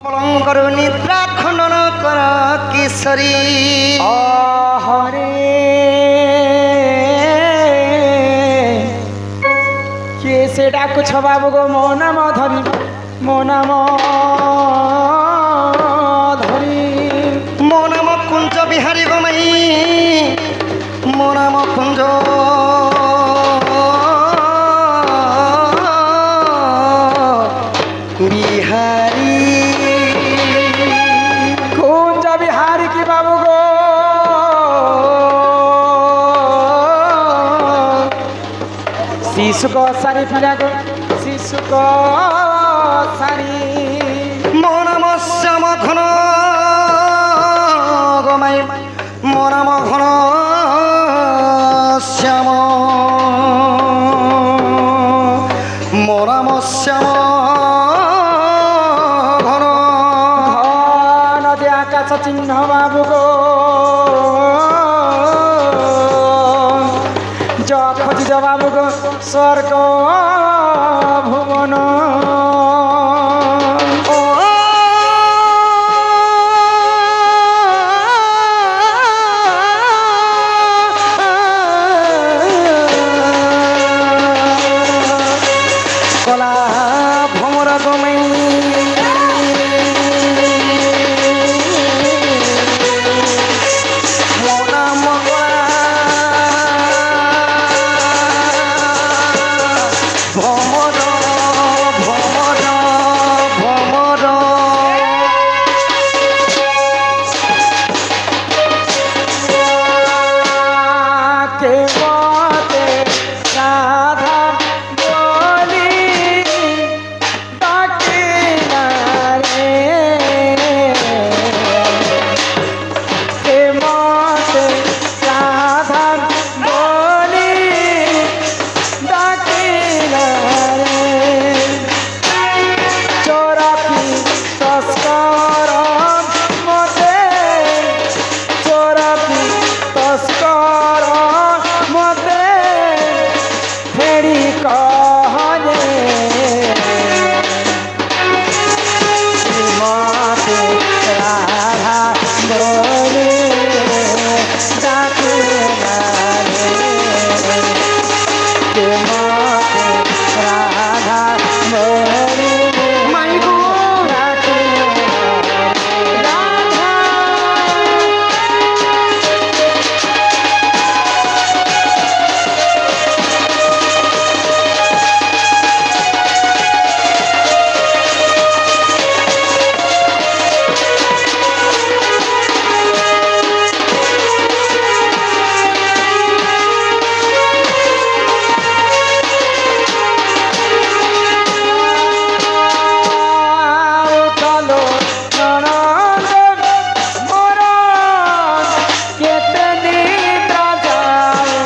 পলঙ্কর নিদ্রা খণ্ডন কর কিশোরী হরে কে সে ডাকুছ বাবু গো মো নাম ধরি মো নাম ধরি মো নাম কুঞ্জ বিহারী গোমাই মো নাম কুঞ্জ বিহারী কুঞ্জ বিহারি কি বাবু গো শিশু গো সারি পিলা গো শিশু গো সারি মো নাম শ্যাম ঘন গোমাই মো নাম ঘন শ্যাম মো নাম শ্যাম ঘন নদী আকাশ চিহ্ন বাবু গো খোঁজিজ বাবু গো স্বর্গ ভুবন কলা ভ্রমর গমে ভ্রমর ভ্রমর ভ্রমর কে মতে রাধা বলি ডাকে না রে কে মতে রাধা বলি ডাকে না রে চোরাকি তস্কর মতে চোরাকি তস্কর মতে ফেরি কহলে মতে রাধা বলে ডাকে না রে মতে রাধা বলে মাইগো ডাকে রাধা উঠলো ননদ মরণ কেতে নিদ্রা যাও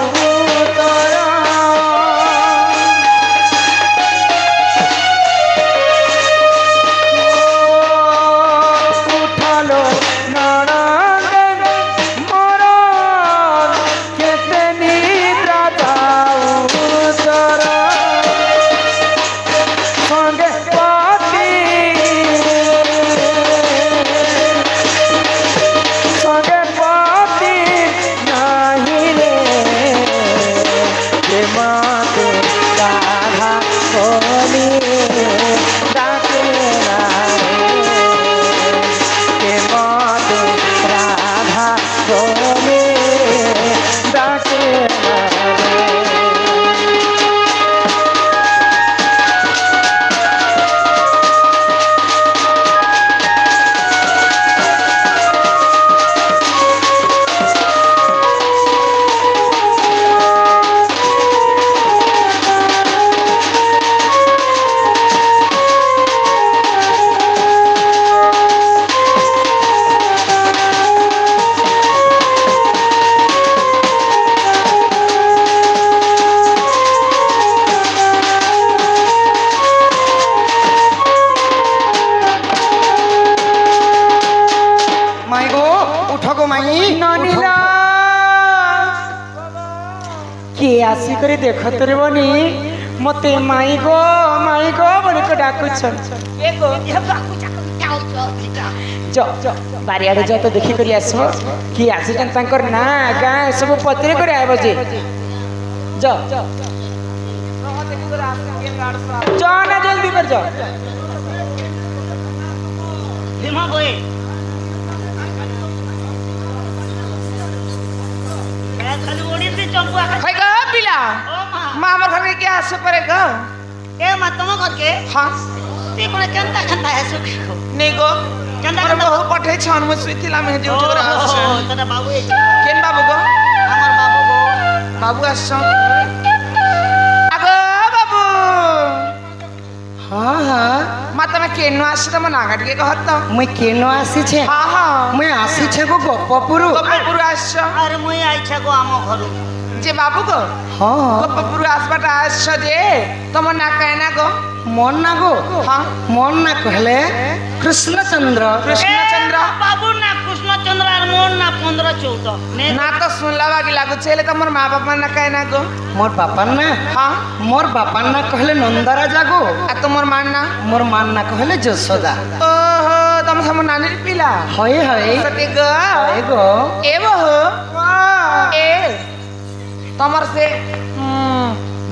তোর উঠলো ননদ মরণ কেতে নিদ্রা যাও তোর সঙ্গে পাতি সঙ্গে পাতি নাহি রে মাতে রাধা বলি ডাকে না রে মাতে রাধা বলি ডাকে না রে মাইগো উঠ গো মাই ননিলা কে আসি করে দেখত রে বনি মতে মাই গো বলি ডাকুছন एको ये बाकू जाको क्या बारियाड़े जो तो देखी करी आसब कि आसीचन तांकर ना गाँ सब पत्रे करे आइब जे जा ना जल्दी कर जा भीमा बोए खाली ओड़ी से चंपू आखा है ग पिला ओ मां मां हमर घर में क्या आसे परे ग ए मां तुम घर के हां ते कोने केनता खंता है सुख को नहीं गो केनता मोर खंता बहु पठे छन में सुइतिला में जे उठ कर आस तदा बाबू ए केन बाबू गो हमर बाबू गो बाबू आस आगो बाबू हाँ हाँ मा तमे केनो आस तम नागाट के कहत मैं केनो आसी हां हां मैं आसी छे गो गप्पपुरु गप्पपुर आस अरे मुई आइछा गो आम घरु जे बाबू गो हाँ गप्पपुर आसबाट आस जे तम ना कहना गो मन ना गो हां मन ना कहले कृष्णचंद्र कृष्णचंद्र बाबू ना कृष्णचंद्र और मोहन ना 15-14 ने ना तो सुनला बागी लागु छेले तमर माँ बाप ना कहना गो मोर बापा ना हाँ मोर बापा ना कहले नंदराजा गो आ तुमर मान ना मोर मान ना कहले यशोदा ओहो तम हम नानी पिला हय हय सती गो एगो ए बहो ए तमर से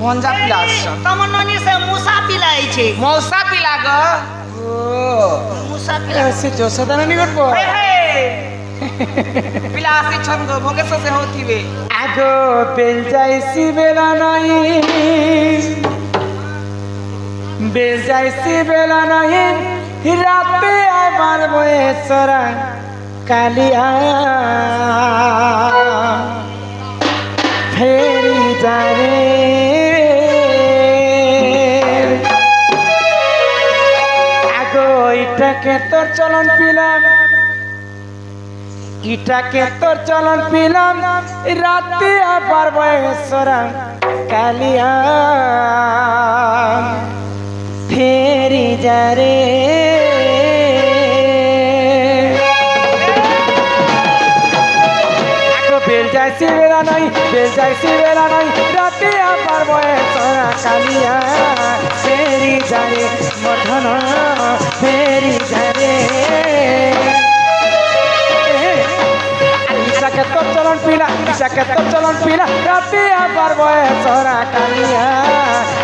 भंजा पिला तम ननी से मूसा पिलाई छे मौसा पिला गो मूसा पिला ऐसे जोसदा नानी गो हे पिला से छन गो भोगे से होती वे आगो बेल जाइसी बेला नहीं राते आए बार बोएसरा कालिया फेरी जारे आगो इटा के तोर चलन पिलाम इटा के तोर चलन पिलाम राते आবার বয়সরা কালিয়া फेरी जारे आगो बेल जाइसी बेला नहीं राते आবার বয়সরা কালিয়া फेरी जारे মধন फेरी जारे इसा के तो चलन पीला राते आবার বয়সরা কালিয়া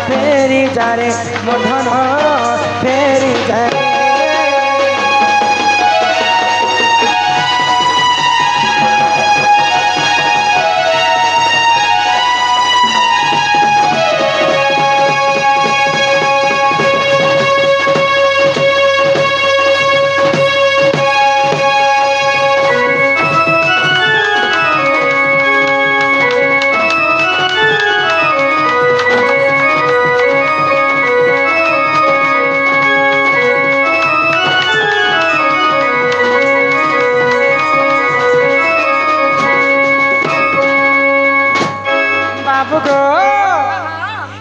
फेरी जारे মধন फेरी जारे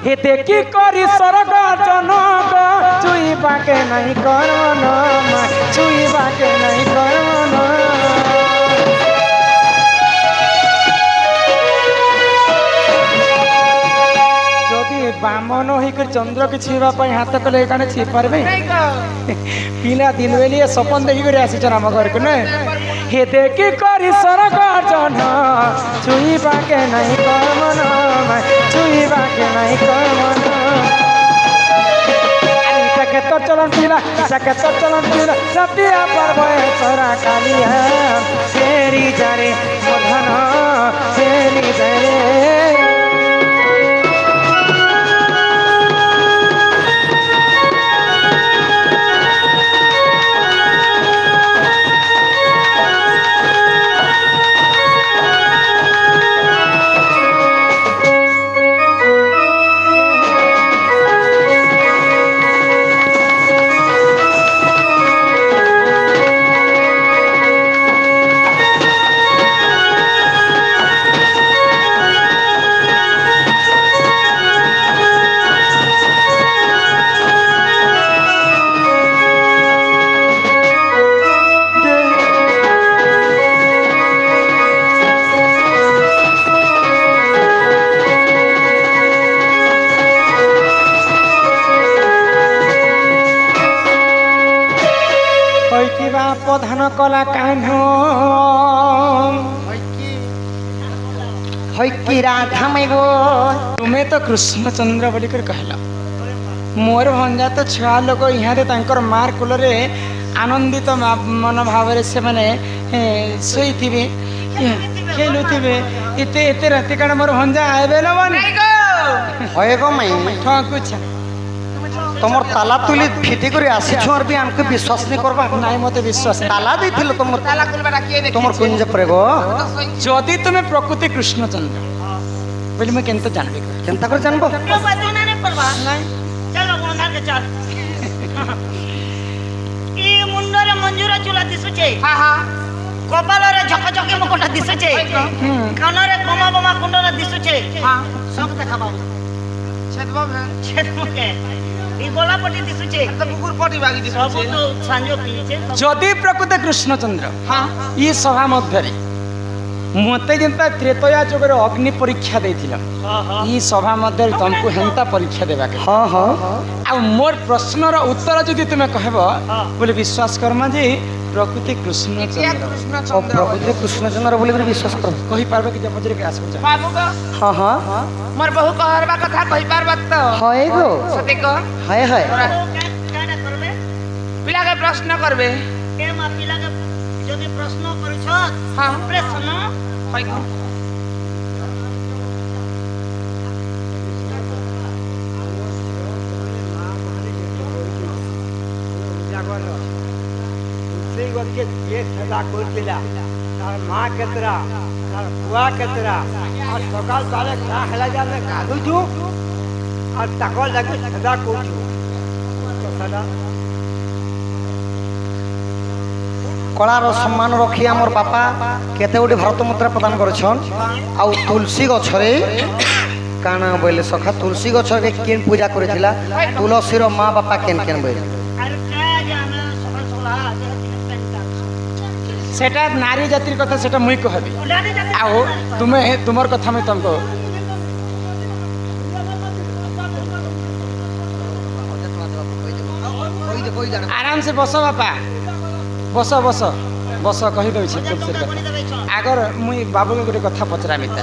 हे देखी करी सरग जनक चुई बाके नहीं करन चुई बाके नहीं करन যদি বামন হইकर চন্দ্র के छीवा पर हाथ कले काने छी परबे पिला दिन बेलिए सपन देखि करे आसी छन हम घर के ने हे देखी करी सरग जन चुई बाके नहीं करन चुई बाके नहीं करन के तो चलन पीला के तो चलन पीला सतिया पर बयसरा कालिया फेरी जारे मधन फेरी जारे ପ୍ରଧାନ କଲା କାହ୍ନ হইকি রাধা মাইব ତୁମେ ତ କୃଷ୍ଣଚନ୍ଦ୍ର ବୋଲିକରି କହିଲ ମୋର ଭଞ୍ଜା ତ ଛୁଆ ଲୋକ ଇହାରେ ତାଙ୍କର ମାର କୁଲରେ ଆନନ୍ଦିତ ମନ ଭାବରେ ସେମାନେ ଶୋଇଥିବେ ଖେଳୁଥିବେ ଏତେ ଏତେ ରାତି କାଣା ମୋର ଭଞ୍ଜା ଆଇବେ না হয় গো মাই ঠকুଛ তোমার তালা তুলি ফিটি করে আসিছ আর বি আমাকে বিশ্বাস নি করবা ନାଇଁ ମୋତେ ବିଶ୍ୱାସ ନାହିଁ। তালা দিছিল তোমার তোমার কুঞ্জ পরে গো ଯଦି ତୁମେ ପ୍ରକୃତି କୃଷ୍ଣଚନ୍ଦ୍ର ବୋଲି ମୁଁ କେମିତି ଜାଣିବି କହ? চিন্তা করে জানবো क्यों बात नहीं करवा चलो गुणगान के चल ई मुंडरे मंजूर चूला दिसुचे कपालरे झकझके मुकुट दिसुचे कानरे कमा बमा कुंडल दिसुचे सब देखा बाबू छेदमुके ई गोलापट्टी दिसुचे बुकुर पट्टी बागी दिसुचे सब तो सांजो पीछे ଯଦି ପ୍ରକୃତ କୃଷ୍ଣଚନ୍ଦ୍ର ଇ ସଭା ମଧ୍ୟରେ ମୋତେ ଯେନ୍ତା ତ୍ରେତୟା ଯୁଗରେ ଅଗ୍ନି ପରୀକ୍ଷା ଦେଇଥିଲ ଇ ସଭା ମଧ୍ୟରେ ତମକୁ ହେନ୍ତା ପରୀକ୍ଷା ଦେବାକେ হ্যাঁ হ্যাঁ ଆଉ ମୋର ପ୍ରଶ୍ନର ଉତ୍ତର ଯଦି ତୁମେ କହିବ ବୋଲି ବିଶ୍ୱାସ କରମା ଯେ ପ୍ରକୃତି କୃଷ୍ଣଚନ୍ଦ୍ର ও প্রকৃতি কৃষ্ণচন্দ্র বলে করে বিশ্বাস করো କହିପାରିବ କି ମଝିରେ କି ଆସିବ बाबू को হ্যাঁ হ্যাঁ मोर बहु कहरबा कथा कहि पारबत तो হয় গো सते को হয় হয় काना करबे पिला के प्रश्न करबे के मा पिला के जदि प्रश्न करछ हां प्रश्न होय को ସେଇ ଗଛେ କିଏ ସେବା କରୁଥିଲା ତାର ମା କେତେରା ତାର ବୁଆ କେତେରା আর সকাল তারে কা হেলা যে ଆମେ ଗାଧୁଛୁ আর ତାକର ଲାଗି ସେବା କରୁଛୁ କଥାଟା কলার সম্মান রক্ষি আমার বাপা কেতে গোটি ভারত মুদ্রা প্রদান করেছন আউ তুলসী গছরে কানা বলে সখা তুলসী গছরে কেন পূজা করেছিলা তুলসীর মা বাপা কেন কেন বলে আর কা যে আমরা সকাল সকাল আজ সেটা নারী জাতির কথা সেটা মুই কহবি উলানি যাতে ଆଉ ତୁମେ ତୁମର କଥା ମୁଇଁ ତମକୁ ଆରାମ ସେ ବସ ବାପା ବସ ବସ ବସ କହିଦେଉଛି ତୁଳସୀର କଥା ଆଗର ମୁଇଁ ବାବୁକୁ ଗୋଟେ କଥା ପଚରାମି ତା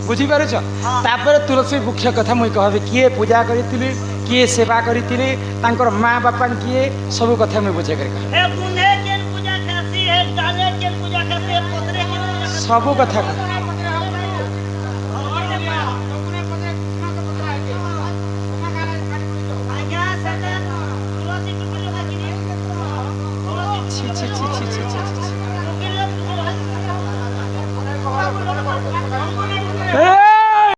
ବୁଝିପାରୁଛ ତାପରେ ତୁଳସୀ ବୃକ୍ଷ କଥା ମୁଇଁ କହିବି କିଏ ପୂଜା କରିଥିଲି କିଏ ସେବା କରିଥିଲେ ତାଙ୍କର ମା ବାପା କିଏ ସବୁ କଥା ମୁଇଁ ବୁଝେଇ କରି କହିବି हे बुने केन पूजा करती है डाले केन पूजा करती है पत्रे केन पूजा करती ସବୁ କଥା କହିବି